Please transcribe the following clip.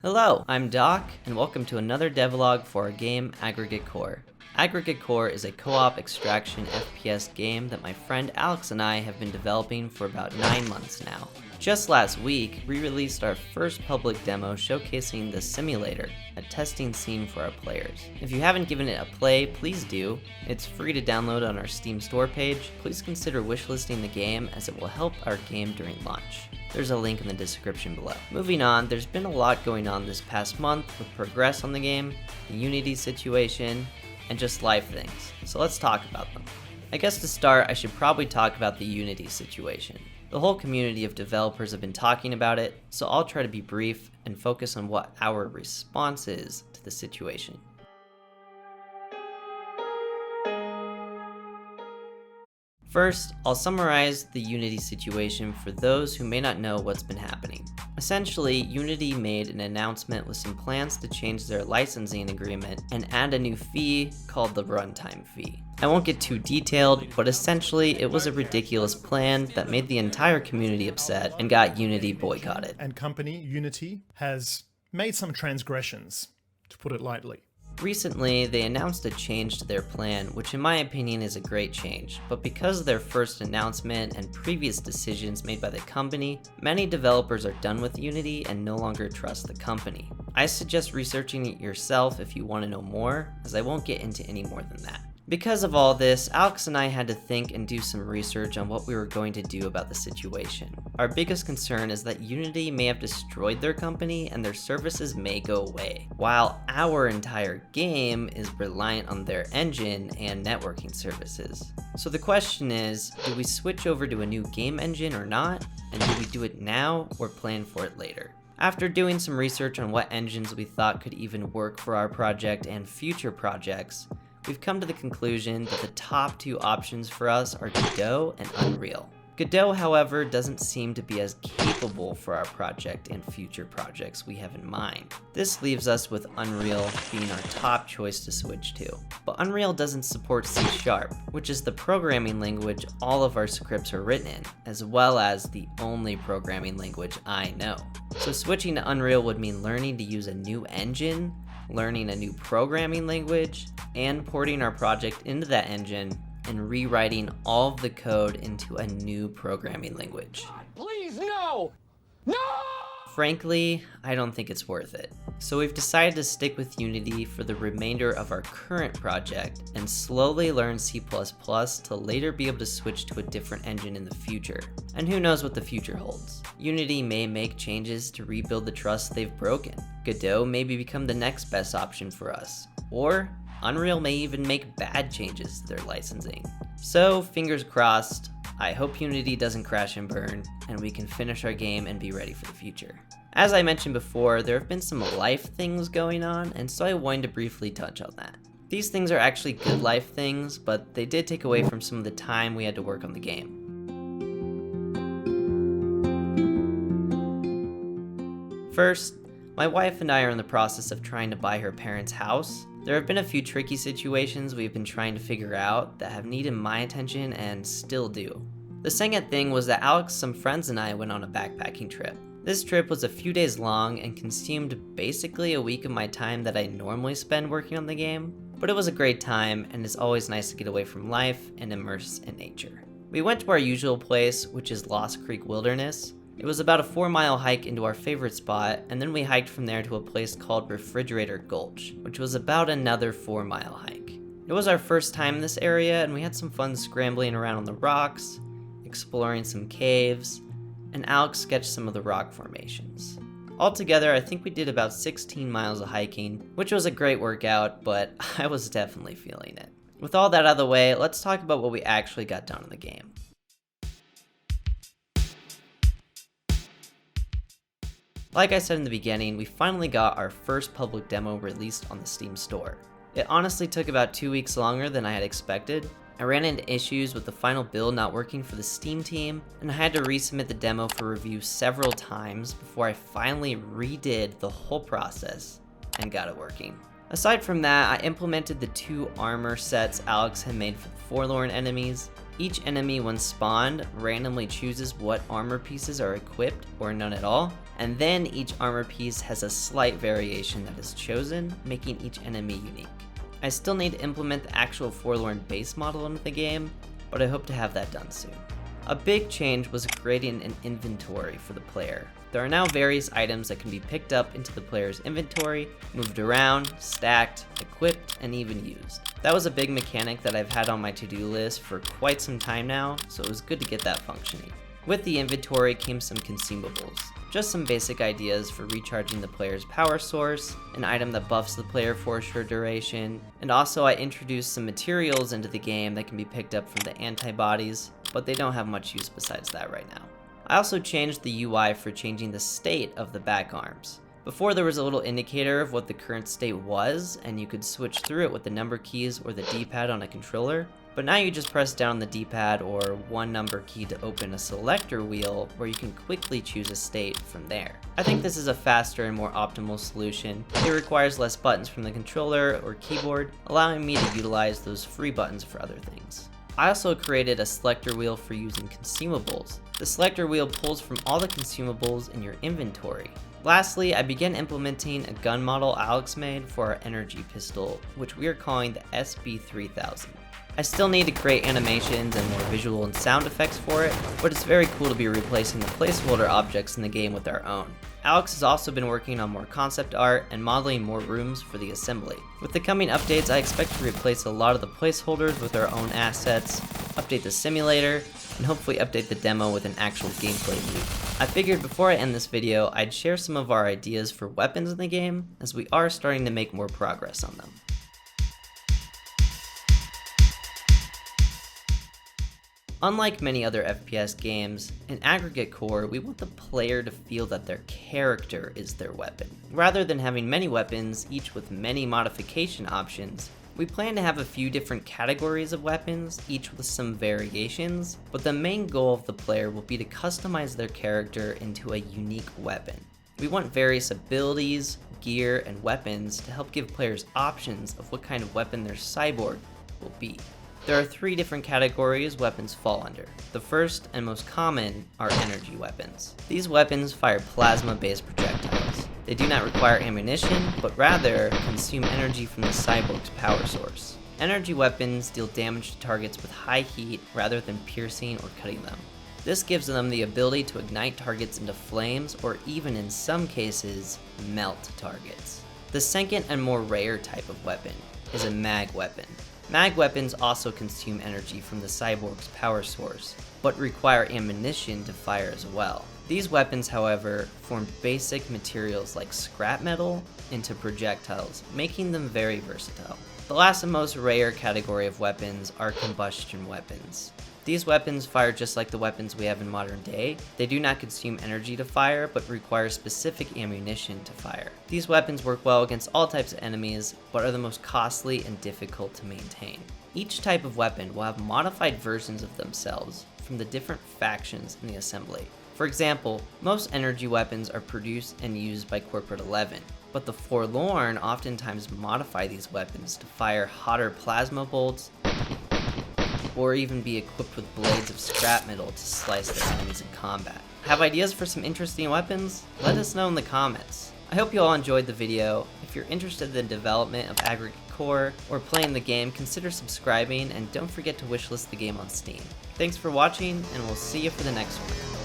Hello, I'm Doc, and welcome to another devlog for our game Aggregate Core. Aggregate Core is a co-op extraction FPS game that my friend Alex and I have been developing for about 9 months now. Just last week, we released our first public demo showcasing the simulator, a testing scene for our players. If you haven't given it a play, please do. It's free to download on our Steam store page. Please consider wishlisting the game as it will help our game during launch. There's a link in the description below. Moving on, there's been a lot going on this past month with progress on the game, the Unity situation, and just life things. So let's talk about them. I guess to start, I should probably talk about the Unity situation. The whole community of developers have been talking about it, so I'll try to be brief and focus on what our response is to the situation. First, I'll summarize the Unity situation for those who may not know what's been happening. Essentially, Unity made an announcement with some plans to change their licensing agreement and add a new fee called the runtime fee. I won't get too detailed, but essentially it was a ridiculous plan that made the entire community upset and got Unity boycotted. And company Unity has made some transgressions, to put it lightly. Recently, they announced a change to their plan, which in my opinion is a great change, but because of their first announcement and previous decisions made by the company, many developers are done with Unity and no longer trust the company. I suggest researching it yourself if you want to know more, as I won't get into any more than that. Because of all this, Alex and I had to think and do some research on what we were going to do about the situation. Our biggest concern is that Unity may have destroyed their company and their services may go away, while our entire game is reliant on their engine and networking services. So the question is, do we switch over to a new game engine or not? And do we do it now or plan for it later? After doing some research on what engines we thought could even work for our project and future projects, we've come to the conclusion that the top two options for us are Godot and Unreal. Godot, however, doesn't seem to be as capable for our project and future projects we have in mind. This leaves us with Unreal being our top choice to switch to. But Unreal doesn't support C#, which is the programming language all of our scripts are written in, as well as the only programming language I know. So switching to Unreal would mean learning to use a new engine, learning a new programming language, and porting our project into that engine and rewriting all of the code into a new programming language. Please, no! No! Frankly, I don't think it's worth it. So we've decided to stick with Unity for the remainder of our current project and slowly learn C++ to later be able to switch to a different engine in the future. And who knows what the future holds. Unity may make changes to rebuild the trust they've broken. Godot may become the next best option for us. Or Unreal may even make bad changes to their licensing. So fingers crossed, I hope Unity doesn't crash and burn, and we can finish our game and be ready for the future. As I mentioned before, there have been some life things going on, and so I wanted to briefly touch on that. These things are actually good life things, but they did take away from some of the time we had to work on the game. First, my wife and I are in the process of trying to buy her parents' house. There have been a few tricky situations we've been trying to figure out that have needed my attention and still do. The second thing was that Alex, some friends, and I went on a backpacking trip. This trip was a few days long and consumed basically a week of my time that I normally spend working on the game, but it was a great time and it's always nice to get away from life and immerse in nature. We went to our usual place, which is Lost Creek Wilderness. It was about a 4-mile hike into our favorite spot, and then we hiked from there to a place called Refrigerator Gulch, which was about another 4-mile hike. It was our first time in this area, and we had some fun scrambling around on the rocks, exploring some caves, and Alex sketched some of the rock formations. Altogether, I think we did about 16 miles of hiking, which was a great workout, but I was definitely feeling it. With all that out of the way, let's talk about what we actually got done in the game. Like I said in the beginning, we finally got our first public demo released on the Steam store. It honestly took about 2 weeks longer than I had expected. I ran into issues with the final build not working for the Steam team, and I had to resubmit the demo for review several times before I finally redid the whole process and got it working. Aside from that, I implemented the 2 armor sets Alex had made for the Forlorn enemies, Each enemy when spawned randomly chooses what armor pieces are equipped or none at all, and then each armor piece has a slight variation that is chosen, making each enemy unique. I still need to implement the actual Forlorn base model into the game, but I hope to have that done soon. A big change was creating an inventory for the player. There are now various items that can be picked up into the player's inventory, moved around, stacked, equipped, and even used. That was a big mechanic that I've had on my to-do list for quite some time now, so it was good to get that functioning. With the inventory came some consumables. Just some basic ideas for recharging the player's power source, an item that buffs the player for a short duration, and also I introduced some materials into the game that can be picked up from the antibodies, but they don't have much use besides that right now. I also changed the UI for changing the state of the back arms. Before there was a little indicator of what the current state was, and you could switch through it with the number keys or the D-pad on a controller, but now you just press down the D-pad or one number key to open a selector wheel where you can quickly choose a state from there. I think this is a faster and more optimal solution. It requires less buttons from the controller or keyboard, allowing me to utilize those free buttons for other things. I also created a selector wheel for using consumables. The selector wheel pulls from all the consumables in your inventory. Lastly, I began implementing a gun model Alex made for our energy pistol, which we are calling the SB3000. I still need to create animations and more visual and sound effects for it, but it's very cool to be replacing the placeholder objects in the game with our own. Alex has also been working on more concept art and modeling more rooms for the assembly. With the coming updates, I expect to replace a lot of the placeholders with our own assets, update the simulator, and hopefully update the demo with an actual gameplay loop. I figured before I end this video, I'd share some of our ideas for weapons in the game, as we are starting to make more progress on them. Unlike many other FPS games, in Aggregate Core, we want the player to feel that their character is their weapon. Rather than having many weapons, each with many modification options, we plan to have a few different categories of weapons, each with some variations, but the main goal of the player will be to customize their character into a unique weapon. We want various abilities, gear, and weapons to help give players options of what kind of weapon their cyborg will be. There are 3 different categories weapons fall under. The first and most common are energy weapons. These weapons fire plasma-based projectiles. They do not require ammunition, but rather consume energy from the cyborg's power source. Energy weapons deal damage to targets with high heat rather than piercing or cutting them. This gives them the ability to ignite targets into flames or even in some cases, melt targets. The second and more rare type of weapon is a mag weapon. Mag weapons also consume energy from the cyborg's power source, but require ammunition to fire as well. These weapons, however, form basic materials like scrap metal into projectiles, making them very versatile. The last and most rare category of weapons are combustion weapons. These weapons fire just like the weapons we have in modern day. They do not consume energy to fire, but require specific ammunition to fire. These weapons work well against all types of enemies, but are the most costly and difficult to maintain. Each type of weapon will have modified versions of themselves from the different factions in the assembly. For example, most energy weapons are produced and used by Corporate 11, but the Forlorn oftentimes modify these weapons to fire hotter plasma bolts, or even be equipped with blades of scrap metal to slice their enemies in combat. Have ideas for some interesting weapons? Let us know in the comments. I hope you all enjoyed the video. If you're interested in the development of Aggregate Core or playing the game, consider subscribing and don't forget to wishlist the game on Steam. Thanks for watching, and we'll see you for the next one.